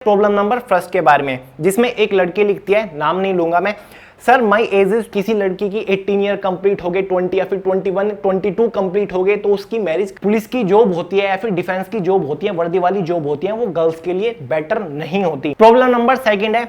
Problem number first के बारे में, जिसमें एक लड़की लिखती है, नाम नहीं लूंगा मैं, सर माई एज इज, किसी लड़की की 18 ईयर कंप्लीट हो गए, 20 या फिर 21 22 कंप्लीट हो गए तो उसकी मैरिज पुलिस की जॉब होती है या फिर डिफेंस की जॉब होती है, वर्दी वाली जॉब होती है, वो गर्ल्स के लिए बेटर नहीं होती। प्रॉब्लम नंबर सेकंड है,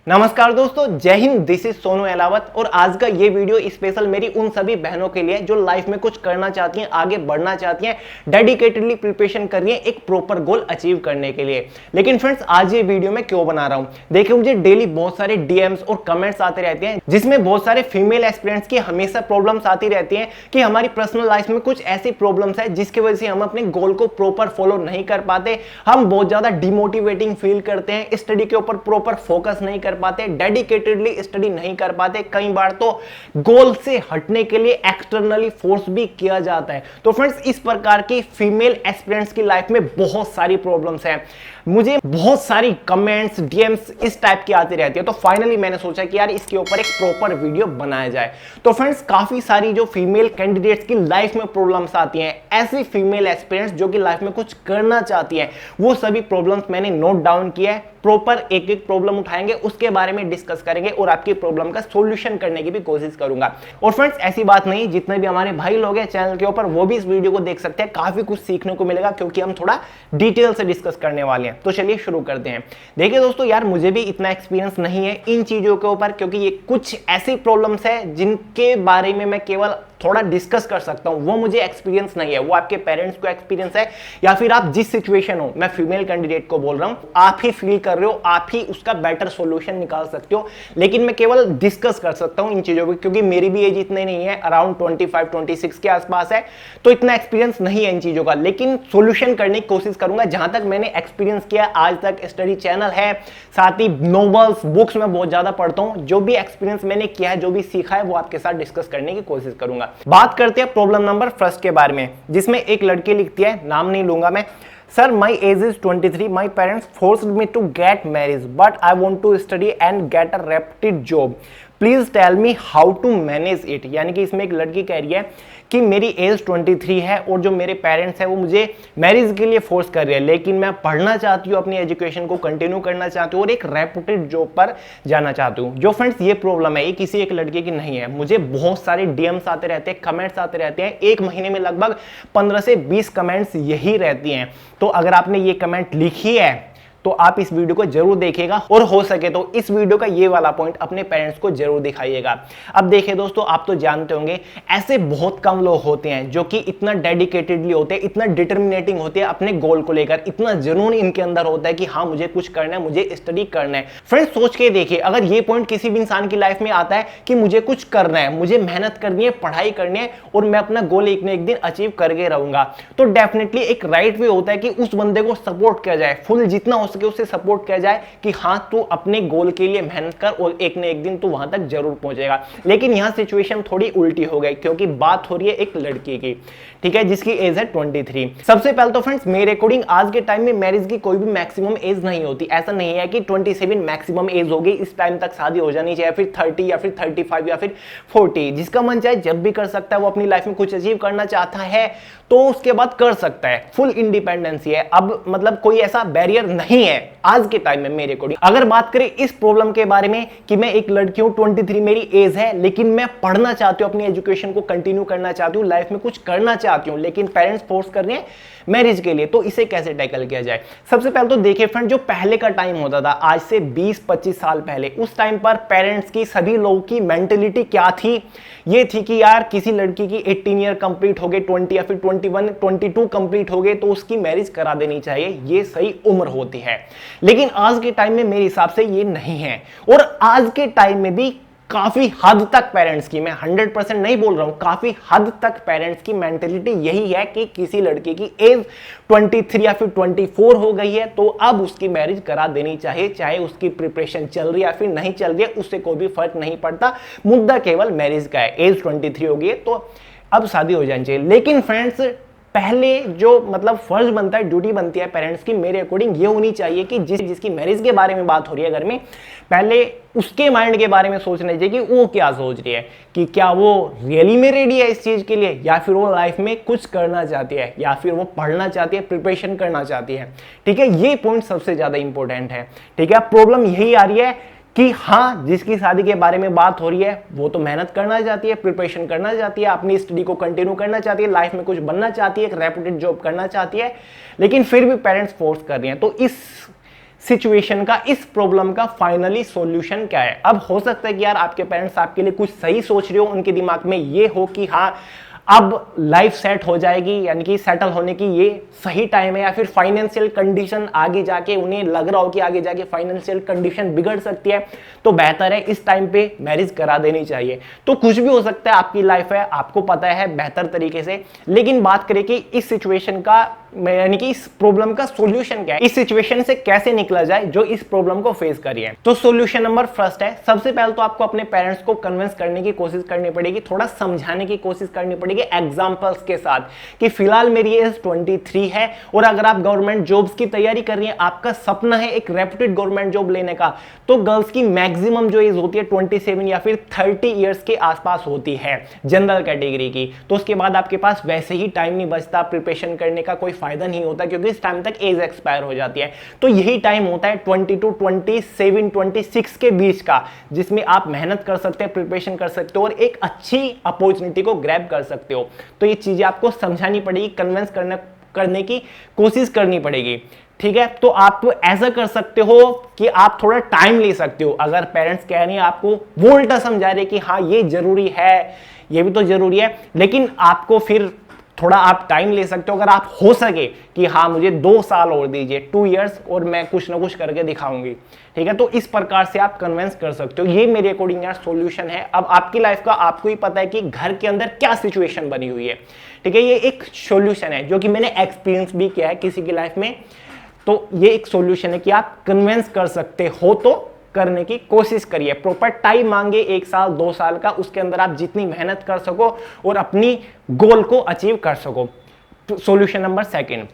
नमस्कार दोस्तों, जय हिंद, दिस इज सोनू अहलावत और आज का ये वीडियो स्पेशल मेरी उन सभी बहनों के लिए जो लाइफ में कुछ करना चाहती हैं, आगे बढ़ना चाहती हैं, डेडिकेटेडली प्रिपरेशन कर रही हैं एक प्रॉपर गोल अचीव करने के लिए। लेकिन फ्रेंड्स, आज ये वीडियो मैं क्यों बना रहा हूं? देखिए, मुझे डेली बहुत सारे डीएम्स और कमेंट्स आते रहते हैं जिसमें बहुत सारे फीमेल एस्पिरेंट्स की हमेशा प्रॉब्लम्स आती रहती हैं कि हमारी पर्सनल लाइफ में कुछ ऐसी प्रॉब्लम्स है जिसकी वजह से हम अपने गोल को प्रॉपर फॉलो नहीं कर पाते, हम बहुत ज्यादा डिमोटिवेटिंग फील करते हैं, स्टडी के ऊपर प्रॉपर फोकस नहीं कर पाते, डेडिकेटेडली स्टडी नहीं कर पाते, कई बार तो गोल से हटने के लिए एक्सटर्नली फोर्स भी किया जाता है। तो फ्रेंड्स, इस प्रकार की फीमेल एस्पिरेंट्स की लाइफ में बहुत सारी प्रॉब्लम्स हैं। मुझे बहुत सारी कमेंट्स, डीएम्स इस टाइप की आती रहती है, तो फाइनली मैंने सोचा कि यार इसके ऊपर एक प्रॉपर वीडियो बनाया जाए। तो फ्रेंड्स, काफी सारी जो फीमेल कैंडिडेट्स की लाइफ में प्रॉब्लम्स आती हैं, ऐसी फीमेल एस्पिरेंट्स जो कि लाइफ में कुछ करना चाहती हैं, वो सभी प्रॉब्लम्स मैंने नोट डाउन किया है। प्रॉपर एक एक प्रॉब्लम उठाएंगे, उसके बारे में डिस्कस करेंगे और आपकी प्रॉब्लम का सॉल्यूशन करने की भी कोशिश करूंगा। और फ्रेंड्स, ऐसी बात नहीं, जितने भी हमारे भाई लोग हैं चैनल के ऊपर, वो भी इस वीडियो को देख सकते हैं, काफी कुछ सीखने को मिलेगा क्योंकि हम थोड़ा डिटेल से डिस्कस करने वाले हैं। तो चलिए शुरू करते हैं। देखिए दोस्तों, यार मुझे भी इतना एक्सपीरियंस नहीं है इन चीजों के ऊपर, क्योंकि ये कुछ ऐसी प्रॉब्लम्स है जिनके बारे में मैं केवल थोड़ा डिस्कस कर सकता हूं, वो मुझे एक्सपीरियंस नहीं है, वो आपके पेरेंट्स को एक्सपीरियंस है या फिर आप जिस सिचुएशन हो, मैं फीमेल कैंडिडेट को बोल रहा हूं, आप ही फील कर रहे हो, आप ही उसका बेटर सॉल्यूशन निकाल सकते हो। लेकिन मैं केवल डिस्कस कर सकता हूं इन चीजों को, क्योंकि मेरी भी एज इतनी नहीं है, अराउंड 25-26 के आसपास है, तो इतना एक्सपीरियंस नहीं है इन चीजों का। लेकिन सॉल्यूशन करने की कोशिश करूंगा जहां तक मैंने एक्सपीरियंस किया आज तक। स्टडी चैनल है, साथ ही नॉवेल्स, बुक्स मैं बहुत ज्यादा पढ़ता हूं, जो भी एक्सपीरियंस मैंने किया है, जो भी सीखा है, वो आपके साथ डिस्कस करने की कोशिश करूंगा। बात करते हैं प्रॉब्लम नंबर फर्स्ट के बारे में, जिसमें एक लड़की लिखती है, नाम नहीं लूंगा मैं, sir my age is 23, my parents forced me to get marriage but I want to study and get a reputed job, please tell me how to manage it. यानी कि इसमें एक लड़की कह रही है कि मेरी एज 23 है और जो मेरे पेरेंट्स हैं वो मुझे मैरिज के लिए फोर्स कर रहे हैं, लेकिन मैं पढ़ना चाहती हूँ, अपनी एजुकेशन को कंटिन्यू करना चाहती हूँ और एक रेप्यूटेड जॉब पर जाना चाहती हूँ। जो फ्रेंड्स, ये प्रॉब्लम है, ये किसी एक लड़के की नहीं है। मुझे बहुत सारे डीएम्स आते रहते हैं, कमेंट्स आते रहते हैं, एक महीने में लगभग 15 से 20 कमेंट्स यही रहती हैं। तो अगर आपने ये कमेंट लिखी है तो आप इस वीडियो को जरूर देखिएगा और हो सके तो इस वीडियो का ये वाला पॉइंट अपने पेरेंट्स को जरूर दिखाइएगा। अब देखिए दोस्तों, आप तो जानते होंगे ऐसे बहुत कम लोग होते हैं जो कि इतना डेडिकेटेडली होते हैं, इतना डिटर्मिनेटिंग होते हैं अपने गोल को लेकर, इतना जुनून इनके अंदर होता है कि हाँ मुझे कुछ करना है, मुझे स्टडी करना है। फ्रेंड्स, सोच के देखिए, अगर ये पॉइंट किसी भी इंसान की लाइफ में आता है कि मुझे कुछ करना है, मुझे मेहनत करनी है, पढ़ाई करनी है और मैं अपना गोल एक न एक दिन अचीव करके रहूंगा, तो डेफिनेटली एक राइट वे होता है कि उस बंदे को सपोर्ट किया जाए, फुल जितना हो सके उससे सपोर्ट किया जाए कि हाँ तू अपने गोल के लिए मेहनत कर और एक न एक दिन तू वहां तक जरूर पहुंचेगा। लेकिन यहां सिचुएशन थोड़ी उल्टी हो गई, क्योंकि बात हो रही है एक लड़की की, ठीक है, जिसकी एज है 23। सबसे पहले तो फ्रेंड्स, मेरे अकॉर्डिंग आज के टाइम में मैरिज की कोई भी मैक्सिमम एज नहीं होती। ऐसा नहीं है कि 27 मैक्सिमम एज होगी, इस टाइम तक शादी हो जानी चाहिए, फिर 30 या फिर 35 या फिर 40, जिसका मन चाहे जब भी कर सकता है। वो अपनी लाइफ में कुछ अचीव करना चाहता है तो उसके बाद कर सकता है, फुल इंडिपेंडेंसी है। अब मतलब कोई ऐसा बैरियर नहीं है आज के टाइम में मेरे अकॉर्डिंग। अगर बात करें इस प्रॉब्लम के बारे में कि मैं एक लड़की हूं, 23 मेरी एज है, लेकिन मैं पढ़ना चाहती हूं, अपनी एजुकेशन को कंटिन्यू करना चाहती हूं, लाइफ में कुछ करना चाहती हूं, लेकिन पेरेंट्स फोर्स कर रहे हैं मैरिज के लिए, तो इसे कैसे टैकल किया जाए? सबसे पहले तो देखिए फ्रेंड, जो पहले का टाइम होता था, आज से 20-25 साल पहले, उस टाइम पर पेरेंट्स की, सभी लोगों की मेंटेलिटी क्या थी? ये थी कि यार किसी लड़की की 18 ईयर कंप्लीट हो गए, 20 या फिर 21 22 कंप्लीट हो गए तो उसकी मैरिज करा देनी चाहिए, ये सही उम्र होती है। लेकिन आज के टाइम में मेरे हिसाब से ये नहीं है, और आज के टाइम में भी काफी हद तक पेरेंट्स की, मैं 100% नहीं बोल रहा हूं, काफी हद तक पेरेंट्स की मेंटेलिटी यही है कि किसी लड़के की एज 23 या फिर 24 हो गई है तो अब उसकी मैरिज करा देनी चाहिए, चाहे उसकी प्रिपरेशन चल रही है या फिर नहीं चल रही है, उससे कोई भी फर्क नहीं पड़ता। मुद्दा केवल मैरिज का है। एज 23 हो गई है तो अब शादी हो जानी चाहिए। लेकिन फ्रेंड्स, पहले जो मतलब फर्ज बनता है, ड्यूटी बनती है पेरेंट्स की, मेरे अकॉर्डिंग ये होनी चाहिए कि जिसकी मैरिज के बारे में बात हो रही है घर में, पहले उसके माइंड के बारे में सोचना चाहिए कि वो क्या सोच रही है, कि क्या वो रियली में रेडी है इस चीज के लिए, या फिर वो लाइफ में कुछ करना चाहती है, या फिर वो पढ़ना चाहती है, प्रिपरेशन करना चाहती है। ठीक है, ये पॉइंट सबसे ज्यादा इंपॉर्टेंट है। ठीक है, प्रॉब्लम यही आ रही है कि हाँ, जिसकी शादी के बारे में बात हो रही है वो तो मेहनत करना चाहती है, प्रिपरेशन करना चाहती है, अपनी स्टडी को कंटिन्यू करना चाहती है, लाइफ में कुछ बनना चाहती है, एक रेपुटेड जॉब करना चाहती है, लेकिन फिर भी पेरेंट्स फोर्स कर रहे हैं। तो इस सिचुएशन का, इस प्रॉब्लम का फाइनली सॉल्यूशन क्या है? अब हो सकता है कि यार आपके पेरेंट्स आपके लिए कुछ सही सोच रहे हो, उनके दिमाग में ये हो कि हाँ अब लाइफ सेट हो जाएगी, यानी कि सेटल होने की ये सही टाइम है, या फिर फाइनेंशियल कंडीशन आगे जाके उन्हें लग रहा हो कि आगे जाके फाइनेंशियल कंडीशन बिगड़ सकती है, तो बेहतर है इस टाइम पे मैरिज करा देनी चाहिए। तो कुछ भी हो सकता है, आपकी लाइफ है, आपको पता है बेहतर तरीके से। लेकिन बात करें कि इस सिचुएशन का, यानी कि इस प्रॉब्लम का सॉल्यूशन क्या है, इस सिचुएशन से कैसे निकला जाए जो इस प्रॉब्लम को फेस करी है। तो सॉल्यूशन नंबर फर्स्ट है, सबसे पहले तो आपको अपने पेरेंट्स को कन्विंस करने की कोशिश करनी पड़ेगी, थोड़ा समझाने की कोशिश करनी पड़ेगी एग्जांपल्स के साथ, कि फिलहाल मेरी एज 23 है और अगर आप गवर्नमेंट जॉब्स की तैयारी कर रही हैं, आपका सपना है एक रेप्यूटेड गवर्नमेंट जॉब लेने का, तो गर्ल्स की मैक्सिमम जो एज होती है 27 या फिर 30 इयर्स के आसपास होती है जनरल कैटेगरी की। तो उसके बाद आपके पास वैसे ही टाइम नहीं बचता, प्रिपरेशन करने का कोई फायदा नहीं होता, क्योंकि इस टाइम तक एज एक्सपायर हो जाती है। तो यही टाइम होता है 22, 27, 26 के बीच का, जिसमें आप मेहनत कर सकते हैं, प्रिपरेशन कर सकते हो और एक अच्छी अपॉर्चुनिटी को ग्रैब कर सकते हो। तो ये चीजें आपको समझानी पड़ेगी, कन्विंस करने की कोशिश करनी पड़ेगी। ठीक है, तो आप ऐसा कर सकते हो कि आप थोड़ा टाइम ले सकते हो। अगर पेरेंट्स कह रहे हैं, आपको वो उल्टा समझा रहे कि हाँ ये जरूरी है, ये भी तो जरूरी है, लेकिन आपको फिर थोड़ा आप टाइम ले सकते हो। अगर आप हो सके कि हाँ मुझे 2 साल और दीजिए, 2 इयर्स, और मैं कुछ ना कुछ करके दिखाऊंगी। ठीक है, तो इस प्रकार से आप कन्विंस कर सकते हो। ये मेरे अकॉर्डिंग यार सॉल्यूशन है। अब आपकी लाइफ का आपको ही पता है कि घर के अंदर क्या सिचुएशन बनी हुई है। ठीक है, ये एक सॉल्यूशन है जो कि मैंने एक्सपीरियंस भी किया है किसी की लाइफ में। तो ये एक सॉल्यूशन है कि आप कन्विंस कर सकते हो, तो करने की कोशिश करिए। प्रॉपर टाइम मांगे 1 साल 2 साल का, उसके अंदर आप जितनी मेहनत कर सको और अपनी गोल को अचीव कर सको। सॉल्यूशन नंबर सेकंड,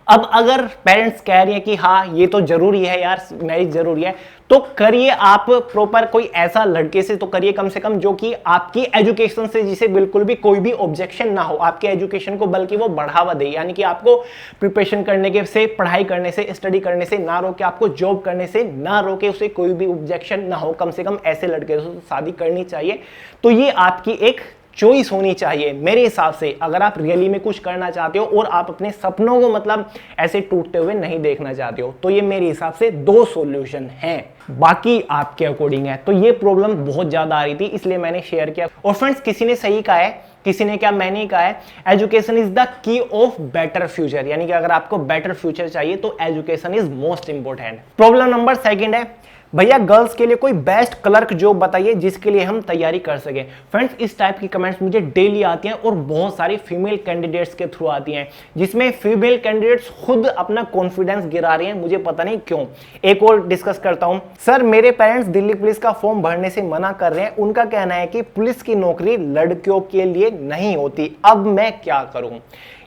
अब अगर पेरेंट्स कह रही हैं कि हाँ ये तो जरूरी है यार, मैरिज जरूरी है, तो करिए आप प्रॉपर कोई ऐसा लड़के से तो करिए कम से कम जो कि आपकी एजुकेशन से, जिसे बिल्कुल भी कोई भी ऑब्जेक्शन ना हो, आपके एजुकेशन को बल्कि वो बढ़ावा दे, यानी कि आपको प्रिपरेशन करने के से, पढ़ाई करने से, स्टडी करने से ना रोके, आपको जॉब करने से ना रोके, उसे कोई भी ऑब्जेक्शन ना हो। कम से कम ऐसे लड़के से शादी करनी चाहिए। तो ये आपकी एक चॉइस होनी चाहिए मेरे हिसाब से, अगर आप रियली में कुछ करना चाहते हो और आप अपने सपनों को मतलब ऐसे टूटते हुए नहीं देखना चाहते हो। तो ये मेरे हिसाब से 2 सॉल्यूशन हैं, बाकी आपके अकॉर्डिंग है। तो ये प्रॉब्लम बहुत ज्यादा आ रही थी, इसलिए मैंने शेयर किया। और फ्रेंड्स, किसी ने सही कहा है, किसी ने क्या, मैंने ही कहा है, education is the key of better future, यानी कि अगर आपको बेटर फ्यूचर चाहिए तो education is most important. Problem number second है, भैया गर्ल्स के लिए कोई बेस्ट क्लर्क जॉब बताइए जिसके लिए हम तैयारी कर सके। फ्रेंड्स, इस टाइप की कमेंट्स मुझे डेली आती हैं और बहुत सारी फीमेल कैंडिडेट्स के थ्रू आती हैं, जिसमें फीमेल कैंडिडेट्स खुद अपना कॉन्फिडेंस गिरा रही हैं, मुझे पता नहीं क्यों। एक और डिस्कस करता हूं। सर, मेरे पेरेंट्स दिल्ली पुलिस का फॉर्म भरने से मना कर रहे हैं, उनका कहना है कि पुलिस की नौकरी लड़कियों के लिए नहीं होती, अब मैं क्या करूं?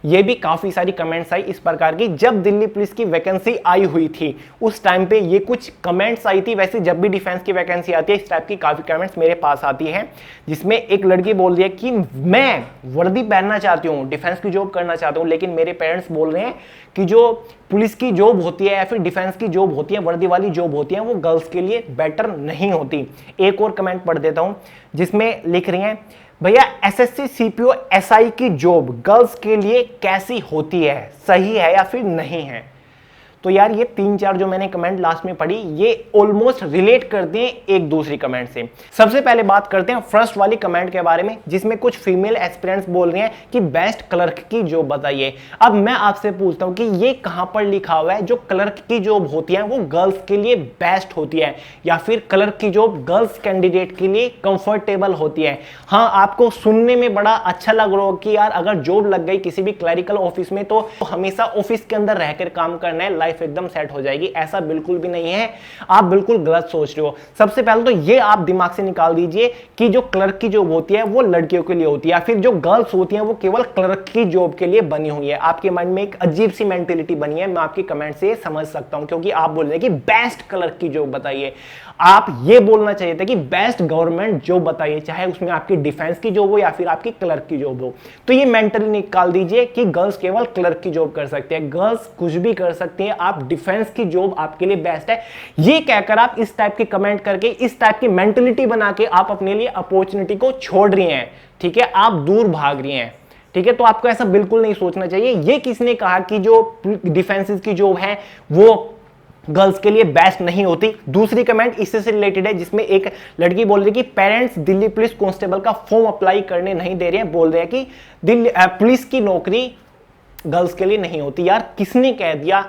ये भी काफी सारी कमेंट्स आई इस प्रकार की। जब दिल्ली पुलिस की वैकेंसी आई हुई थी उस टाइम पे ये कुछ कमेंट्स आई थी। वैसे जब भी डिफेंस की वैकेंसी आती है इस टाइप की काफी कमेंट्स मेरे पास आती है, जिसमें एक लड़की बोल रही है कि मैं वर्दी पहनना चाहती हूँ, डिफेंस की जॉब करना चाहता हूँ, लेकिन मेरे पेरेंट्स बोल रहे हैं कि जो पुलिस की जॉब होती है या फिर डिफेंस की जॉब होती है, वर्दी वाली जॉब होती है, वो गर्ल्स के लिए बेटर नहीं होती। एक और कमेंट पढ़ देता हूं जिसमें लिख रही हैं, भैया एसएससी सीपीओ एसआई की जॉब गर्ल्स के लिए कैसी होती है, सही है या फिर नहीं है? तो यार ये 3-4 जो मैंने कमेंट लास्ट में पढ़ी ये ऑलमोस्ट रिलेट करते हैं एक दूसरी कमेंट से। सबसे पहले बात करते हैं फर्स्ट वाली कमेंट के बारे में, जिसमें कुछ फीमेल एस्पिरेंट्स बोल रहे हैं कि बेस्ट क्लर्क की जॉब बताइए। अब मैं आपसे पूछता हूं कि ये कहां पर लिखा हुआ है जो क्लर्क की जॉब होती है वो गर्ल्स के लिए बेस्ट होती है, या फिर क्लर्क की जॉब गर्ल्स कैंडिडेट के लिए कंफर्टेबल होती है? हाँ, आपको सुनने में बड़ा अच्छा लग रहा हो कि यार अगर जॉब लग गई किसी भी क्लरिकल ऑफिस में तो हमेशा ऑफिस के अंदर रहकर काम करना है, लाइफ एकदम सेट हो जाएगी, ऐसा बिल्कुल भी नहीं है। आप बिल्कुल गलत सोच रहे हो। सबसे पहले तो ये आप दिमाग से निकाल दीजिए कि जो क्लर्क की जॉब होती है वो लड़कियों के लिए होती है, या फिर जो गर्ल्स होती हैं वो केवल क्लर्क की जॉब के लिए बनी हुई है। आपके माइंड में एक अजीब सी मेंटेलिटी बनी है, मैं आपके कमेंट से समझ सकता हूं, क्योंकि आप बोल रहे हैं कि बेस्ट क्लर्क की जॉब बताइए। आप ये बोलना चाहिए था कि बेस्ट गवर्नमेंट जॉब बताइए, चाहे उसमें आपकी डिफेंस की जॉब हो या फिर आपकी क्लर्क की जॉब हो। तो ये मेंटली निकाल दीजिए कि गर्ल्स केवल क्लर्क की जॉब कर सकते हैं, गर्ल्स कुछ भी कर सकती हैं, आप डिफेंस की जॉब आपके लिए बेस्ट है। ये कहकर आप इस टाइप के कमेंट करके, इस टाइप की मेंटलिटी बना के आप अपने लिए अपॉर्चुनिटी को छोड़ रही हैं, ठीक है, आप दूर भाग रही हैं, ठीक है। तो आपको ऐसा बिल्कुल नहीं सोचना चाहिए। ये किसने कहा कि जो डिफेंस की जॉब है वो गर्ल्स के लिए बेस्ट नहीं होती? दूसरी कमेंट इससे से रिलेटेड है, जिसमें एक लड़की बोल रही है कि पेरेंट्स दिल्ली पुलिस कांस्टेबल का फॉर्म अप्लाई करने नहीं दे रहे हैं, बोल रहे हैं कि दिल्ली पुलिस की नौकरी गर्ल्स के लिए नहीं होती। यार किसने कह दिया?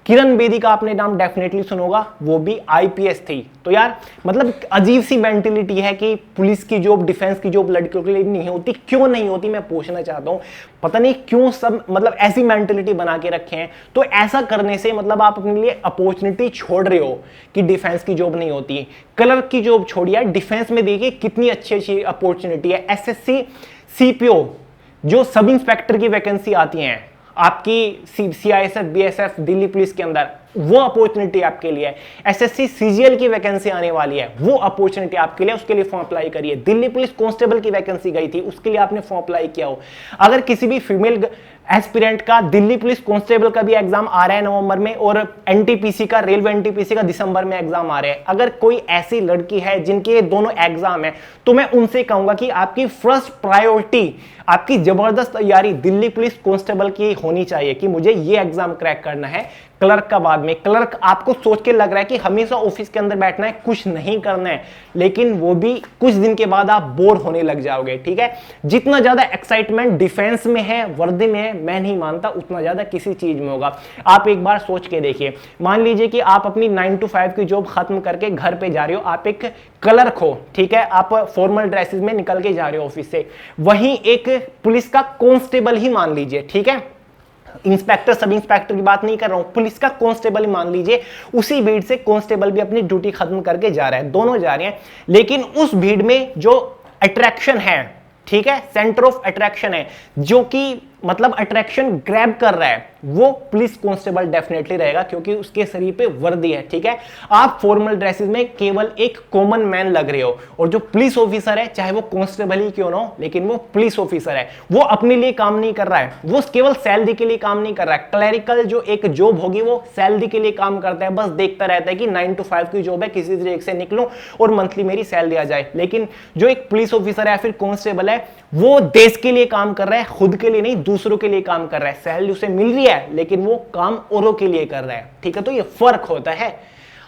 किरण बेदी का आपने नाम डेफिनेटली सुना होगा, वो भी आईपीएस थी। तो यार मतलब अजीब सी मेंटेलिटी है कि पुलिस की जॉब, डिफेंस की जॉब लड़कियों के लिए नहीं होती। क्यों नहीं होती, मैं पूछना चाहता हूं। पता नहीं क्यों सब मतलब ऐसी मेंटेलिटी बना के रखे हैं। तो ऐसा करने से मतलब आप अपने लिए अपॉर्चुनिटी छोड़ रहे हो कि डिफेंस की जॉब नहीं होती। क्लर्क की जॉब छोड़िए, डिफेंस में देखिए कितनी अच्छी अच्छी अपॉर्चुनिटी है। एसएससी सीपीओ जो सब इंस्पेक्टर की वैकेंसी आती हैं आपकी सीआईएसएफ बीएसएफ दिल्ली पुलिस के अंदर, वो अपॉर्चुनिटी आपके लिए है। एसएससी सीजीएल की वैकेंसी आने वाली है, वो अपॉर्चुनिटी आपके लिए, उसके लिए फॉर्म अप्लाई करिए। दिल्ली पुलिस कांस्टेबल की वैकेंसी गई थी, उसके लिए आपने फॉर्म अप्लाई किया हो। अगर किसी भी फीमेल एस्पिरेंट का दिल्ली पुलिस कांस्टेबल का भी एग्जाम आ रहा है नवंबर में, और एनटीपीसी का, रेलवे एनटीपीसी का दिसंबर में एग्जाम आ रहे हैं, अगर कोई ऐसी लड़की है जिनके दोनों एग्जाम है, तो मैं उनसे कहूंगा कि आपकी फर्स्ट प्रायोरिटी, आपकी जबरदस्त तैयारी दिल्ली पुलिस कांस्टेबल की होनी चाहिए कि मुझे ये एग्जाम क्रैक करना है। क्लर्क का बाद में, क्लर्क आपको सोच के लग रहा है कि हमेशा ऑफिस के अंदर बैठना है, कुछ नहीं करना है, लेकिन वो भी कुछ दिन के बाद आप बोर होने लग जाओगे, ठीक है। जितना ज्यादा एक्साइटमेंट डिफेंस में है, वर्दी में है, मैं नहीं मानता उतना ज्यादा किसी चीज में होगा। आप एक बार सोच के देखिए, मान लीजिए कि आप अपनी 9 to 5 की जॉब खत्म करके घर पे जा रहे हो, आप एक क्लर्क हो, ठीक है, आप फॉर्मल ड्रेसेस में निकल के जा रहे हो ऑफिस से। वहीं एक पुलिस का कांस्टेबल ही मान लीजिए, ठीक है, इंस्पेक्टर सब इंस्पेक्टर की बात नहीं कर रहा हूं, पुलिस का कांस्टेबल ही मान लीजिए, उसी भीड़ से कांस्टेबल भी अपनी ड्यूटी खत्म करके जा रहा है, दोनों जा रहे हैं, लेकिन उस भीड़ में जो अट्रैक्शन है, ठीक है, सेंटर ऑफ अट्रैक्शन है, जो कि मतलब अट्रैक्शन ग्रैब कर रहा है, वो पुलिस कांस्टेबल डेफिनेटली रहेगा, क्योंकि उसके शरीर पे वर्दी है, ठीक है। आप फॉर्मल ड्रेसेस में केवल एक कॉमन मैन लग रहे हो, और जो पुलिस ऑफिसर है, चाहे वो कांस्टेबल ही क्यों ना हो, लेकिन वो पुलिस ऑफिसर है, वो अपने लिए काम नहीं कर रहा है, वो केवल सैलरी के लिए काम नहीं कर रहा है। क्लरिकल जो एक जॉब होगी वो सैलरी के लिए काम करता है, बस देखता रहता है कि 9 to 5 की जॉब है, किसी तरीके से निकलूं और मंथली मेरी सैलरी आ जाए। लेकिन जो एक पुलिस ऑफिसर है या फिर कांस्टेबल है, वो देश के लिए काम कर रहा है, खुद के लिए नहीं, दूसरों के लिए काम कर रहा है। सैलरी उसे मिल रही है, लेकिन वो काम औरों के लिए कर रहा है, ठीक है। तो ये फर्क होता है,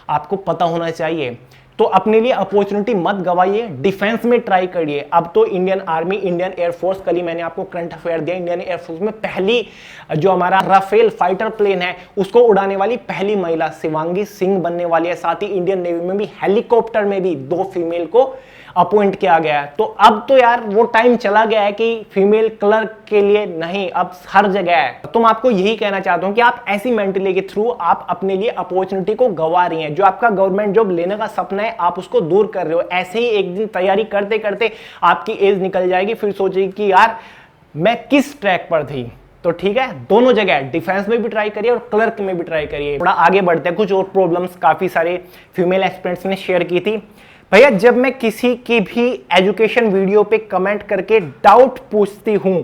आपको पता होना चाहिए। तो अपने लिए अपॉर्चुनिटी मत गवाइए, डिफेंस में ट्राई करिए। अब तो इंडियन आर्मी, इंडियन एयरफोर्स, कल ही मैंने आपको करंट अफेयर दिया, इंडियन एयरफोर्स में पहली जो हमारा राफेल फाइटर प्लेन है उसको उड़ाने वाली पहली महिला शिवांगी सिंह बनने वाली है। साथ ही इंडियन नेवी में भी हेलीकॉप्टर में भी 2 फीमेल को अपॉइंट किया गया है। तो अब तो यार वो टाइम चला गया है कि फीमेल क्लर्क के लिए नहीं, अब हर जगह है। तो मैं आपको यही कहना चाहता हूं कि आप ऐसी मेंटलिटी के थ्रू आप अपने लिए अपॉर्चुनिटी को गंवा रही हैं। जो आपका गवर्नमेंट जॉब लेने का सपना है, आप उसको दूर कर रहे हो। ऐसे ही एक दिन तैयारी करते करते आपकी एज निकल जाएगी, फिर सोचेगी कि यार मैं किस ट्रैक पर थी। तो ठीक है, दोनों जगह डिफेंस में भी ट्राई करिए और क्लर्क में भी ट्राई करिए। थोड़ा आगे बढ़ते हैं, कुछ और प्रॉब्लम्स काफी सारे फीमेल एस्पिरेंट्स ने शेयर की थी। भैया जब मैं किसी की भी एजुकेशन वीडियो पे कमेंट करके डाउट पूछती हूं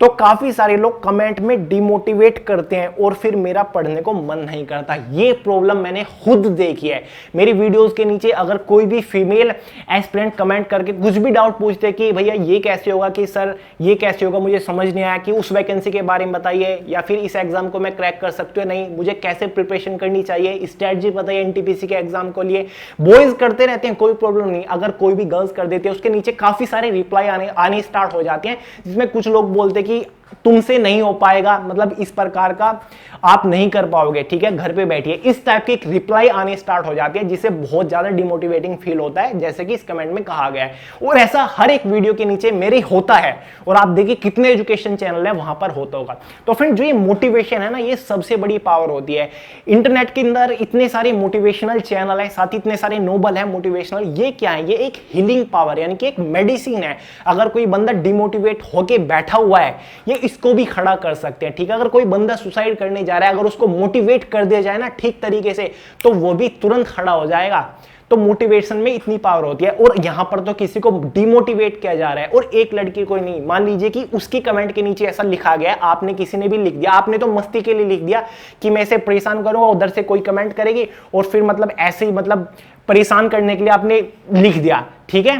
तो काफी सारे लोग कमेंट में डिमोटिवेट करते हैं और फिर मेरा पढ़ने को मन नहीं करता। ये प्रॉब्लम मैंने खुद देखी है। मेरी वीडियोस के नीचे अगर कोई भी फीमेल एस्पिरेंट कमेंट करके कुछ भी डाउट पूछते हैं कि भैया ये कैसे होगा, कि सर ये कैसे होगा, मुझे समझ नहीं आया, कि उस वैकेंसी के बारे में बताइए, या फिर इस एग्जाम को मैं क्रैक कर सकती हूँ नहीं, मुझे कैसे प्रिपरेशन करनी चाहिए, स्ट्रेटजी बताइए एनटीपीसी के एग्जाम को लिए। बॉयज करते रहते हैं, कोई प्रॉब्लम नहीं। अगर कोई भी गर्ल्स कर देते हैं उसके नीचे काफी सारे रिप्लाई आने स्टार्ट हो जाते हैं, जिसमें कुछ लोग बोलते कि तुमसे नहीं हो पाएगा, मतलब इस प्रकार का आप नहीं कर पाओगे, ठीक है, घर पे बैठिए, इस टाइप की एक रिप्लाई आने स्टार्ट हो जाती है, जिससे बहुत ज्यादा डिमोटिवेटिंग फील होता है, जैसे कि इस कमेंट में कहा गया है। और ऐसा हर एक वीडियो के नीचे मेरे होता है, और आप देखिए कितने एजुकेशन चैनल है वहां पर होता होगा। तो फ्रेंड जो ये मोटिवेशन है ना, ये सबसे बड़ी पावर होती है। इंटरनेट के अंदर इतने सारे मोटिवेशनल चैनल है, साथ ही इतने सारे नोबल है मोटिवेशनल, ये क्या है, ये एक हीलिंग पावर यानी कि एक मेडिसिन है। अगर कोई बंदा डिमोटिवेट होके बैठा हुआ है, ये इसको भी खड़ा कर सकते हैं, ठीक है। अगर कोई बंदा सुसाइड करने जा रहा है, अगर उसको मोटिवेट कर दिया जाए ना ठीक तरीके से, तो वो भी तुरंत खड़ा हो जाएगा। तो मोटिवेशन में इतनी पावर होती है। और यहां पर तो किसी को डिमोटिवेट किया जा रहा है, और एक लड़की को नहीं, मान लीजिए कि उसकी कमेंट के नीचे ऐसा लिखा गया, आपने किसी ने भी लिख दिया, आपने तो मस्ती के लिए लिख दिया कि मैं इसे परेशान करूंगा, उधर से कोई कमेंट करेगी, और फिर मतलब ऐसे ही मतलब परेशान करने के लिए आपने लिख दिया, ठीक है,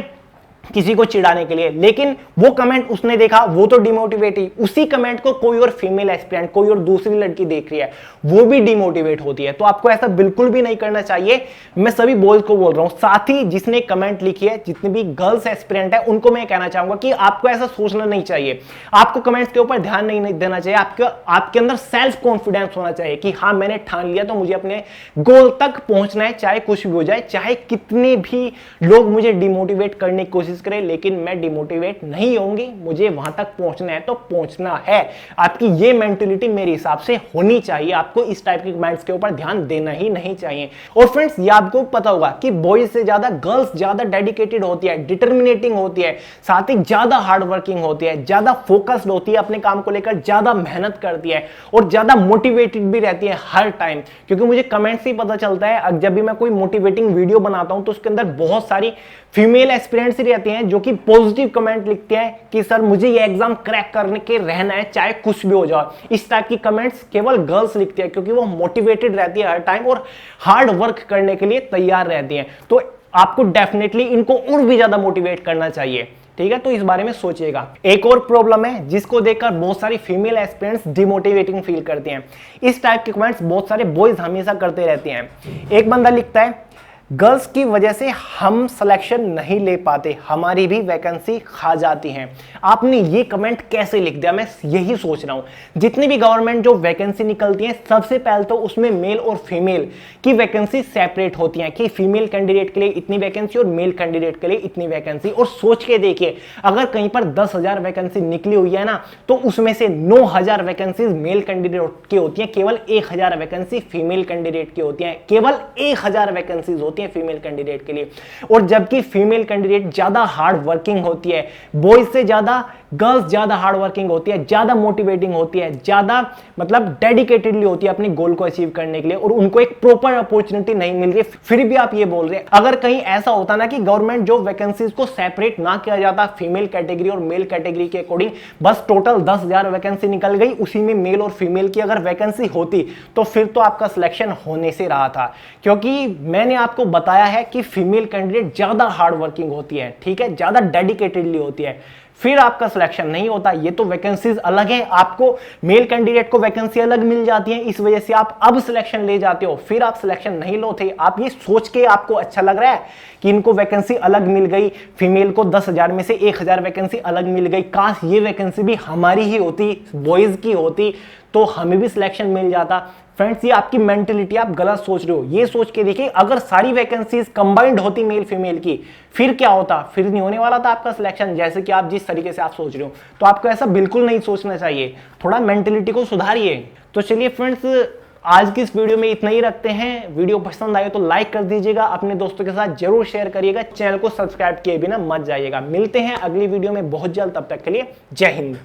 किसी को चिढ़ाने के लिए। लेकिन वो कमेंट उसने देखा, वो तो डिमोटिवेट ही, उसी कमेंट को कोई और फीमेल एस्पिरेंट, कोई और दूसरी लड़की देख रही है, वो भी डिमोटिवेट होती है। तो आपको ऐसा बिल्कुल भी नहीं करना चाहिए। मैं सभी बॉयज को बोल रहा हूं, साथ ही जिसने कमेंट लिखी है, जितने भी गर्ल्स एस्पिरेंट है, उनको मैं कहना चाहूंगा कि आपको ऐसा सोचना नहीं चाहिए, आपको कमेंट्स के ऊपर ध्यान नहीं देना चाहिए। आपके अंदर सेल्फ कॉन्फिडेंस होना चाहिए कि हाँ, मैंने ठान लिया तो मुझे अपने गोल तक पहुंचना है, चाहे कुछ भी हो जाए, चाहे कितने भी लोग मुझे डिमोटिवेट करने की कोशिश करें, लेकिन मैं डिमोटिवेट नहीं होंगी, मुझे वहां तक पहुंचना है तो पहुंचना है। आपकी ये मेंटालिटी मेरे हिसाब से होनी चाहिए। आपको इस टाइप के कमेंट्स के ऊपर ध्यान देना ही नहीं चाहिए। और फ्रेंड्स, ये आपको पता होगा कि बॉयज से ज्यादा गर्ल्स ज्यादा डेडिकेटेड होती है, डिटर्मिनेटिंग होती है, साथ ही ज्यादा हार्ड वर्किंग होती है, ज्यादा फोकस्ड होती है, अपने काम को लेकर ज्यादा मेहनत करती है, और ज्यादा मोटिवेटेड भी रहती है हर टाइम। क्योंकि मुझे कमेंट से ही पता चलता है, जब भी मैं कोई मोटिवेटिंग वीडियो बनाता हूं तो उसके अंदर बहुत सारी फीमेल एस्पिरेंट्स ही रहती हैं जो कि पॉजिटिव कमेंट लिखते हैं कि सर मुझे ये एग्जाम क्रैक करने के रहना है, चाहे कुछ भी हो जाए। इस टाइप की कमेंट्स केवल गर्ल्स लिखती है, क्योंकि वो मोटिवेटेड रहती है हर टाइम और हार्ड वर्क करने के लिए तैयार रहती हैं। तो आपको डेफिनेटली इनको और भी ज्यादा मोटिवेट करना चाहिए, ठीक है। तो इस बारे में सोचिएगा। एक और प्रॉब्लम है जिसको देखकर बहुत सारी फीमेल एस्पिरेंट्स डिमोटिवेटिंग फील करती हैं। इस टाइप के कमेंट्स बहुत सारे बॉयज हमेशा करते रहते हैं। एक बंदा लिखता है, गर्ल्स की वजह से हम सिलेक्शन नहीं ले पाते, हमारी भी वैकेंसी खा जाती हैं। आपने ये कमेंट कैसे लिख दिया, मैं यही सोच रहा हूं। जितनी भी गवर्नमेंट जो वैकेंसी निकलती है, सबसे पहले तो उसमें मेल और फीमेल की वैकेंसी सेपरेट होती है कि फीमेल कैंडिडेट के लिए इतनी वैकेंसी और मेल कैंडिडेट के लिए इतनी वैकेंसी। और सोच के देखिए, अगर कहीं पर 10,000 वैकेंसी निकली हुई है ना, तो उसमें से 9,000 वैकेंसीज मेल कैंडिडेट की होती है, केवल 1,000 वैकेंसी फीमेल कैंडिडेट की होती है, केवल 1,000 वैकेंसीज होती है फीमेल कैंडिडेट के लिए। और जबकि फीमेल कैंडिडेट ज्यादा हार्ड वर्किंग होती है, बॉयज से ज्यादा गर्ल्स ज्यादा हार्ड वर्किंग होती है, ज्यादा मोटिवेटिंग होती है, ज्यादा मतलब डेडिकेटेडली होती है अपने गोल को अचीव करने के लिए, और उनको एक प्रॉपर अपॉर्चुनिटी नहीं मिल रही। फिर भी आप ये बोल रहे हैं, अगर कहीं ऐसा होता ना कि गवर्नमेंट जो वैकेंसीज को सेपरेट ना किया जाता फीमेल कैटेगरी और मेल कैटेगरी के अकॉर्डिंग, बस टोटल 10,000 वैकेंसी निकल गई, उसी में मेल और फीमेल की अगर वैकेंसी होती, तो फिर तो आपका सिलेक्शन होने से रहा था। क्योंकि मैंने आपको बताया है कि फीमेल कैंडिडेट ज्यादा हार्ड वर्किंग होती है, ठीक है, ज्यादा डेडिकेटेडली होती है, फिर आपका सिलेक्शन नहीं होता। ये तो वैकेंसीज अलग है, आपको मेल कैंडिडेट को वैकेंसी अलग मिल जाती है, इस वजह से आप अब सिलेक्शन ले जाते हो, फिर आप सिलेक्शन नहीं लोते। आप ये सोच के आपको अच्छा लग रहा है कि इनको वैकेंसी अलग मिल गई, फीमेल को 10,000 में से 1,000 वैकेंसी अलग मिल गई, काश ये वैकेंसी भी हमारी ही होती, बॉयज की होती, तो हमें भी सिलेक्शन मिल जाता। फ्रेंड्स, ये आपकी मेंटलिटी, आप गलत सोच रहे हो। ये सोच के देखिए, अगर सारी वैकेंसीज कंबाइंड होती मेल फीमेल की, फिर क्या होता, फिर नहीं होने वाला था आपका सिलेक्शन, जैसे कि आप जिस तरीके से आप सोच रहे हो। तो आपको ऐसा बिल्कुल नहीं सोचना चाहिए, थोड़ा मेंटलिटी को सुधारिए। तो चलिए फ्रेंड्स, आज की इस वीडियो में इतना ही रखते हैं। वीडियो पसंद आए तो लाइक कर दीजिएगा, अपने दोस्तों के साथ जरूर शेयर करिएगा, चैनल को सब्सक्राइब किए बिना मत जाइएगा। मिलते हैं अगली वीडियो में बहुत जल्द, तब तक के लिए जय हिंद।